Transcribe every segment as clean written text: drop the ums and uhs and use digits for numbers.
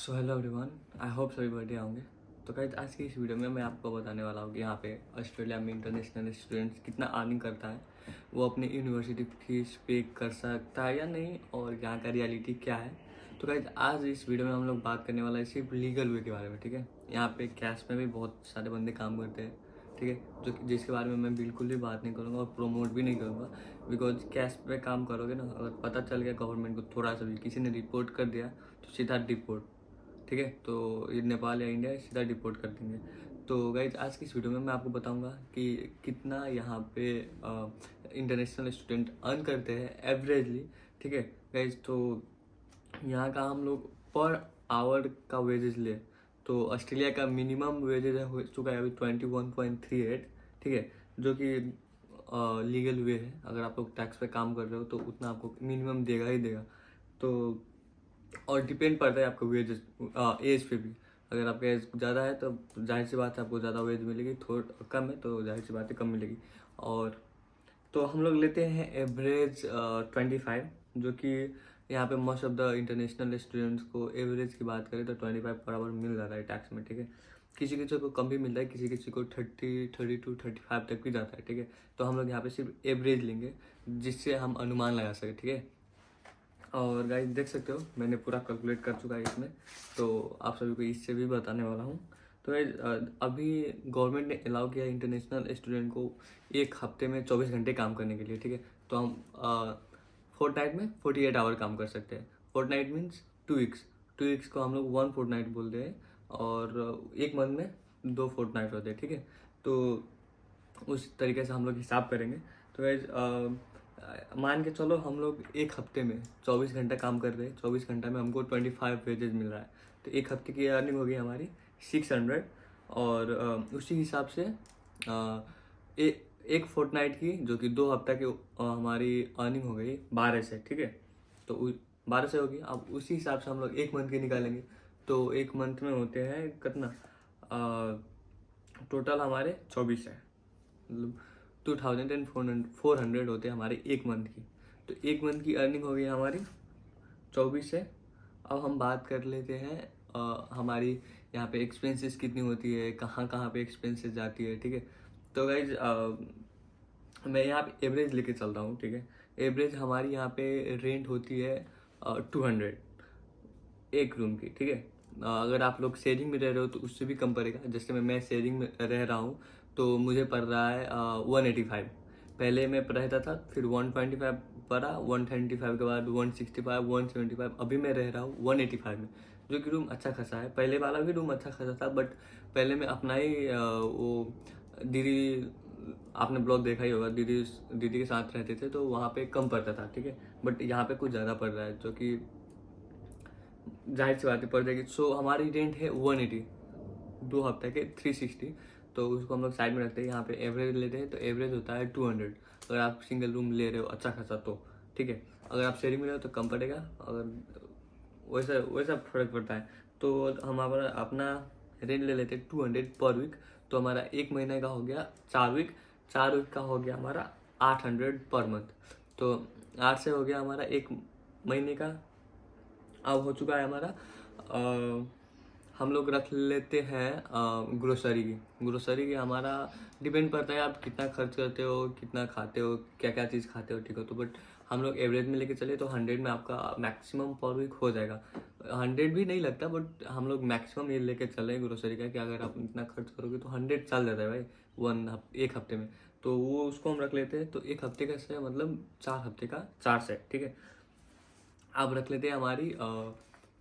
So hello everyone, I hope सभी बढ़िया होंगे। तो गाइस आज की इस वीडियो में मैं आपको बताने वाला हूँ कि यहाँ पे ऑस्ट्रेलिया में इंटरनेशनल स्टूडेंट्स कितना अर्निंग करता है, वो अपनी यूनिवर्सिटी फीस पे कर सकता है या नहीं, और यहाँ का रियलिटी क्या है। तो गाइस आज इस वीडियो में हम लोग बात करने वाला है सिर्फ लीगल वे के बारे में, ठीक है। यहाँ पे कैश में भी बहुत सारे बंदे काम करते हैं, ठीक है, जो जिसके बारे में मैं बिल्कुल भी बात नहीं करूँगा और प्रोमोट भी नहीं करूँगा। बिकॉज कैश पे काम करोगे ना, अगर पता चल गया गवर्नमेंट को, थोड़ा सा भी किसी ने रिपोर्ट कर दिया तो सीधा डिपोर्ट, ठीक है। तो ये नेपाल या इंडिया सीधा डिपोर्ट कर देंगे। तो गाइज आज की इस वीडियो में मैं आपको बताऊंगा कि कितना यहाँ पे इंटरनेशनल स्टूडेंट अर्न करते हैं एवरेजली, ठीक है गाइज। तो यहाँ का हम लोग पर आवर का वेजेस ले तो ऑस्ट्रेलिया का मिनिमम वेजेस हो चुका है अभी 21.38, ठीक है, जो कि लीगल वे है। अगर आप लोग टैक्स पे काम कर रहे हो तो उतना आपको मिनिमम देगा ही देगा। तो और डिपेंड पड़ता है आपका वेज एज पे भी। अगर आपका एज ज़्यादा है तो जाहिर सी बात है आपको ज़्यादा वेज मिलेगी, थोड़ा कम है तो जाहिर सी बात है कम मिलेगी। और तो हम लोग लेते हैं एवरेज 25, जो कि यहाँ पे most of the international students को एवरेज की बात करें तो 25 पर आवर मिल जाता है टैक्स में, ठीक है। किसी किसी को कम भी मिलता है, किसी किसी को 32 तक भी जाता है, ठीक है। तो हम लोग यहाँ पे सिर्फ एवरेज लेंगे जिससे हम अनुमान लगा सकें, ठीक है। और गाइस देख सकते हो मैंने पूरा कैलकुलेट कर चुका है इसमें, तो आप सभी को इससे भी बताने वाला हूँ। तो गाइस अभी गवर्नमेंट ने अलाउ किया इंटरनेशनल स्टूडेंट को एक हफ्ते में 24 घंटे काम करने के लिए, ठीक है। तो हम फोर्टनाइट में 48 आवर काम कर सकते हैं। फोर्टनाइट मीन्स 2 वीक्स, 2 वीक्स को हम लोग 1 फोर्टनाइट बोलते हैं, और एक मंथ में 2 फोर्टनाइट होते हैं, ठीक है। तो उस तरीके से हम लोग हिसाब करेंगे। तो गाइस मान के चलो हम लोग एक हफ्ते में 24 घंटा काम कर रहे हैं, 24 घंटा में हमको 25 वेजेस मिल रहा है, तो एक हफ्ते की अर्निंग होगी हमारी 600। और उसी हिसाब से एक फोर्टनाइट की, जो कि 2 हफ्ता की हमारी अर्निंग हो गई 12 से, ठीक है। तो 12 से होगी। अब उसी हिसाब से हम लोग एक मंथ की निकालेंगे, तो एक मंथ में होते हैं कितना, टोटल हमारे 24 है, मतलब 2400 होते हैं हमारे एक मंथ की। तो एक मंथ की अर्निंग हो गई हमारी 24 से। अब हम बात कर लेते हैं हमारी यहाँ पे एक्सपेंसेस कितनी होती है, कहाँ कहाँ पे एक्सपेंसेस जाती है, ठीक है। तो गाइज मैं यहाँ पे एवरेज लेके चलता हूँ, ठीक है। एवरेज हमारी यहाँ पे रेंट होती है 200 एक रूम की, ठीक है। अगर आप लोग शेयरिंग में रह रहे हो तो उससे भी कम पड़ेगा। जैसे मैं शेयरिंग में रह रहा हूँ तो मुझे पड़ रहा है 185। पहले मैं रहता था, फिर 125 पड़ा, 125 के बाद 165, 175, अभी मैं रह रहा हूँ 185 में, जो कि रूम अच्छा खासा है। पहले वाला भी रूम अच्छा खासा था, बट पहले मैं अपना ही वो दीदी, आपने ब्लॉग देखा ही होगा, दीदी दीदी के साथ रहते थे तो वहाँ पे कम पड़ता था, ठीक है। बट यहाँ पे कुछ ज़्यादा पड़ रहा है, जो कि जाहिर सी बात है पड़ जाएगी। सो हमारी रेंट है 180, 2 हफ्ते के 360। तो उसको हम लोग साइड में रखते हैं। यहाँ पे एवरेज लेते हैं तो एवरेज होता है 200, अगर आप सिंगल रूम ले रहे हो अच्छा खासा तो, ठीक है। अगर आप शेयरिंग में रहे हो तो कम पड़ेगा, अगर वैसा वैसा फर्क पड़ता है। तो हम अपना रेंट ले लेते हैं 200 पर वीक। तो हमारा एक महीने का हो गया 4 वीक, 4 वीक का हो गया हमारा 800 पर मंथ। तो 8 से हो गया हमारा एक महीने का। अब हो चुका है हमारा हम लोग रख लेते हैं ग्रोसरी की। ग्रोसरी की हमारा डिपेंड करता है आप कितना खर्च करते हो, कितना खाते हो, क्या क्या चीज़ खाते हो, ठीक है। तो बट हम लोग एवरेज में लेके चले तो 100 में आपका मैक्सिमम पर वीक हो जाएगा। 100 भी नहीं लगता, बट हम लोग मैक्सिमम ये लेके चले ग्रोसरी का कि अगर आप इतना खर्च करोगे तो 100 चल जाता है भाई एक हफ्ते में। तो वो उसको हम रख लेते हैं। तो एक हफ्ते का से मतलब 4 हफ्ते का 4 से, ठीक है। अब रख लेते हैं हमारी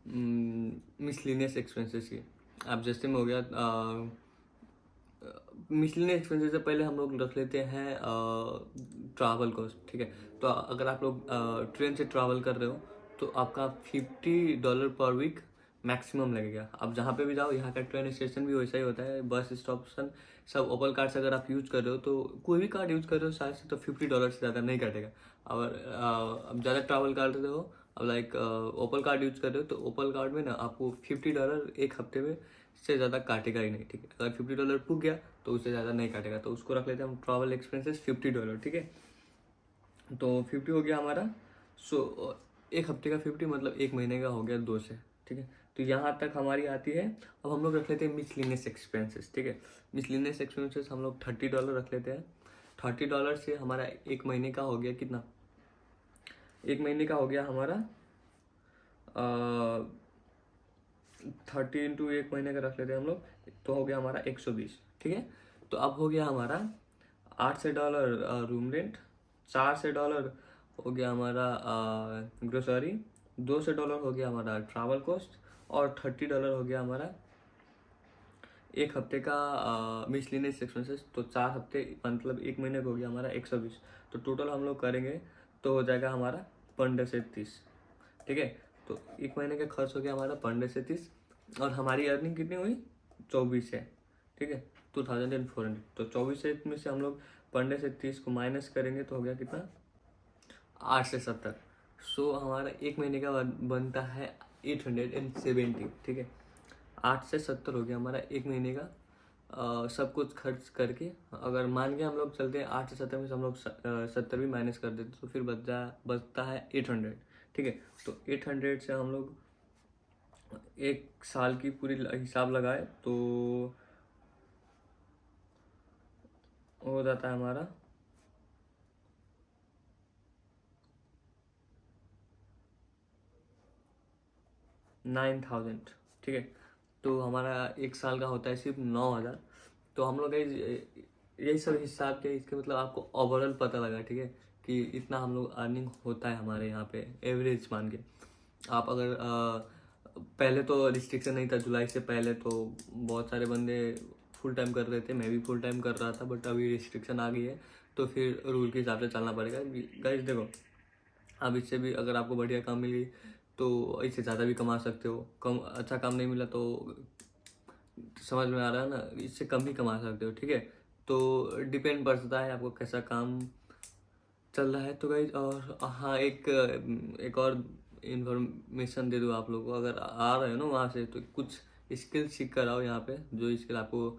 मिसलिनियस एक्सपेंसेस की। अब जैसे में हो गया मिसलिनियस एक्सपेंसेस से पहले हम लोग रख लेते हैं ट्रैवल कॉस्ट, ठीक है। तो अगर आप लोग ट्रेन से ट्रैवल कर रहे हो तो आपका $50 पर वीक मैक्सिमम लगेगा। अब जहाँ पे भी जाओ, यहाँ का ट्रेन स्टेशन भी वैसा ही होता है, बस स्टेशन सब ओपल कार्ड से अगर आप यूज कर रहे हो तो कोई भी कार्ड यूज कर रहे हो शायद से, तो $50 से ज़्यादा नहीं कटेगा। और अब ज़्यादा ट्रैवल कर रहे हो, अब लाइक ओपल कार्ड यूज कर रहे हो तो ओपल कार्ड में ना आपको $50 एक हफ्ते में से ज़्यादा काटेगा ही नहीं, ठीक है। अगर $50 पुग गया तो उससे ज़्यादा नहीं काटेगा। तो उसको रख लेते हैं हम ट्रैवल एक्सपेंसेस $50, ठीक है। तो 50 हो गया हमारा। सो एक हफ्ते का 50 मतलब एक महीने का हो गया 2 से, ठीक है। तो यहाँ तक हमारी आती है। अब हम लोग रख लेते हैं मिसलिनियस एक्सपेंसेस, ठीक है। मिसलिनियस एक्सपेंसेस हम लोग $30 रख लेते हैं। $30 से हमारा एक महीने का हो गया कितना, एक महीने का हो गया हमारा 30 इंटू एक महीने का रख लेते हैं हम लोग, तो हो गया हमारा 120, ठीक है। तो अब हो गया हमारा $8 रूम रेंट, $4 हो गया हमारा ग्रोसरी, $2 हो गया हमारा ट्रैवल कॉस्ट, और $30 हो गया हमारा एक हफ्ते का मिसलिनियस एक्सपेंसेस। तो 4 हफ्ते मतलब एक महीने का हो गया हमारा 120। तो टोटल हम लोग करेंगे तो हो जाएगा हमारा 15 से 30, ठीक है। तो एक महीने का खर्च हो गया हमारा 15 से 30, और हमारी अर्निंग कितनी हुई 24 है, ठीक है, 2400। तो 24 में से हम लोग 15 से 30 को माइनस करेंगे तो हो गया कितना 8 से 70। सो हमारा एक महीने का बनता है 870, ठीक है। 8 से 70 हो गया हमारा एक महीने का सब कुछ खर्च करके। अगर मान के हम लोग चलते हैं 8 से 70 में से हम लोग 70 भी माइनस कर देते तो फिर बचता है 800, ठीक है। तो 800 से हम लोग एक साल की पूरी हिसाब लगाए तो हो जाता है हमारा 9000, ठीक है। तो हमारा एक साल का होता है सिर्फ 9000। तो हम लोग यही सब हिसाब के इसके मतलब आपको ओवरऑल पता लगा, ठीक है, कि इतना हम लोग अर्निंग होता है हमारे यहाँ पे एवरेज मान के। आप अगर पहले तो रिस्ट्रिक्शन नहीं था, जुलाई से पहले तो बहुत सारे बंदे फुल टाइम कर रहे थे, मैं भी फुल टाइम कर रहा था, बट अभी रिस्ट्रिक्शन आ गई है तो फिर रूल के हिसाब से चलना पड़ेगा। गाइस देखो, अब इससे भी अगर आपको बढ़िया काम मिल गई तो इससे ज़्यादा भी कमा सकते हो, कम अच्छा काम नहीं मिला तो समझ में आ रहा है ना, इससे कम ही कमा सकते हो, ठीक है। तो डिपेंड पड़ता है आपको कैसा काम चल रहा है। तो गाइज, और हाँ, एक और इन्फॉर्मेशन दे दूँ आप लोगों को, अगर आ रहे हो ना वहाँ से तो कुछ स्किल सीख कर आओ यहाँ पे, जो स्किल आपको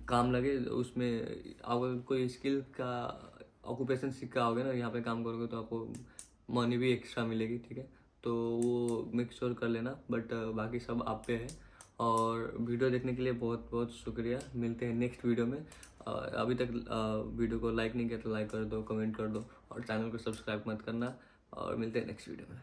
काम लगे। उसमें अगर कोई स्किल का ऑक्यूपेशन सीख कर आओगे ना, यहाँ पे काम करोगे तो आपको मनी भी एक्स्ट्रा मिलेगी, ठीक है। तो वो मेक श्योर कर लेना, बट बाकी सब आप पे है। और वीडियो देखने के लिए बहुत बहुत शुक्रिया। मिलते हैं नेक्स्ट वीडियो में। अभी तक वीडियो को लाइक नहीं किया तो लाइक कर दो, कमेंट कर दो, और चैनल को सब्सक्राइब मत करना। और मिलते हैं नेक्स्ट वीडियो में।